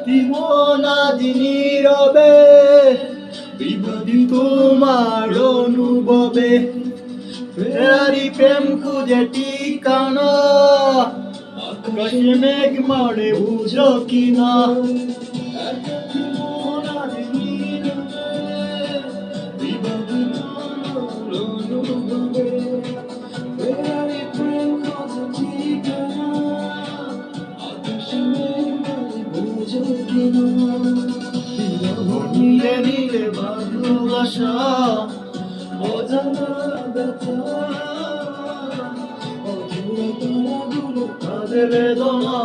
জীবন আজ নীরবে বিভূতি তোমার অনুভবে ফেরারি প্রেম খুঁজে ঠিকানা আকাশে মেঘ মারে বুঝো কিনা জীবন আজ নীরবে বিভূতি তোমার অনুভবে ফেরারি প্রেম খুঁজে ঠিকানা আকাশে মেঘ মারে বুঝো কিনা নীলে নীলে ভালোবাসা অজানা ব্যথা অজুড়ে তারাগুলো কাঁদে বেদনা